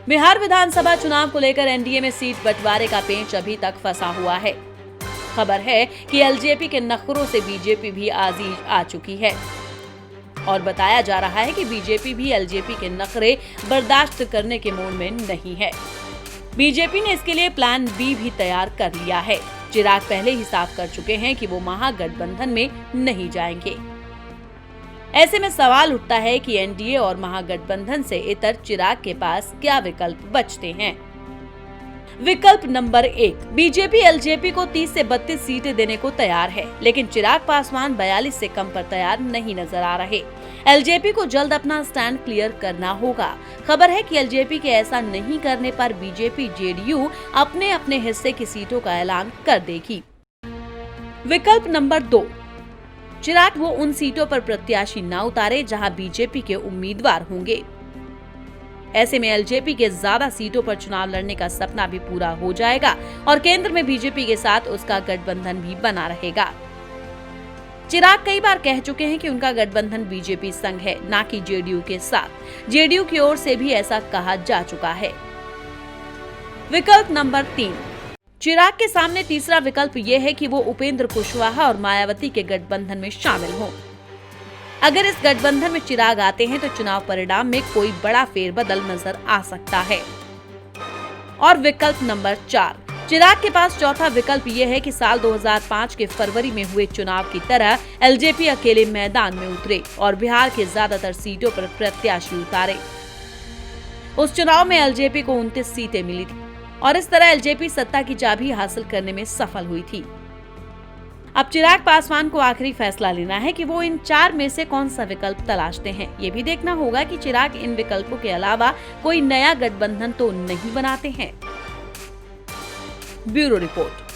बिहार विधानसभा चुनाव को लेकर एनडीए में सीट बंटवारे का पेंच अभी तक फंसा हुआ है। खबर है कि एलजेपी के नखरों से बीजेपी भी आजीज आ चुकी है और बताया जा रहा है कि बीजेपी भी एलजेपी के नखरे बर्दाश्त करने के मूड में नहीं है। बीजेपी ने इसके लिए प्लान बी भी तैयार कर लिया है। चिराग पहले ही साफ कर चुके हैं कि वो महागठबंधन में नहीं जाएंगे। ऐसे में सवाल उठता है कि एनडीए और महागठबंधन से इतर चिराग के पास क्या विकल्प बचते हैं। विकल्प नंबर 1, बीजेपी एलजेपी को 30 से 32 सीटें देने को तैयार है, लेकिन चिराग पासवान 42 से कम पर तैयार नहीं नजर आ रहे। एलजेपी को जल्द अपना स्टैंड क्लियर करना होगा। खबर है कि एलजेपी के ऐसा नहीं करने पर बीजेपी जेडीयू अपने अपने हिस्से की सीटों का ऐलान कर देगी। विकल्प नंबर 2, चिराग वो उन सीटों पर प्रत्याशी न उतारे जहां बीजेपी के उम्मीदवार होंगे। ऐसे में एलजेपी के ज्यादा सीटों पर चुनाव लड़ने का सपना भी पूरा हो जाएगा और केंद्र में बीजेपी के साथ उसका गठबंधन भी बना रहेगा। चिराग कई बार कह चुके हैं कि उनका गठबंधन बीजेपी संग है, न कि जेडीयू के साथ। जेडीयू की ओर से भी ऐसा कहा जा चुका है। विकल्प नंबर 3, चिराग के सामने तीसरा विकल्प ये है कि वो उपेंद्र कुशवाहा और मायावती के गठबंधन में शामिल हों। अगर इस गठबंधन में चिराग आते हैं तो चुनाव परिणाम में कोई बड़ा फेरबदल नजर आ सकता है। और विकल्प नंबर 4, चिराग के पास चौथा विकल्प ये है कि साल 2005 के फरवरी में हुए चुनाव की तरह एलजेपी अकेले मैदान में उतरे और बिहार के ज्यादातर सीटों पर प्रत्याशी उतारे। उस चुनाव में एलजेपी को 29 सीटें मिली थी और इस तरह एलजेपी सत्ता की चाबी हासिल करने में सफल हुई थी। अब चिराग पासवान को आखिरी फैसला लेना है कि वो इन 4 में से कौन सा विकल्प तलाशते हैं। ये भी देखना होगा कि चिराग इन विकल्पों के अलावा कोई नया गठबंधन तो नहीं बनाते हैं। Bureau report.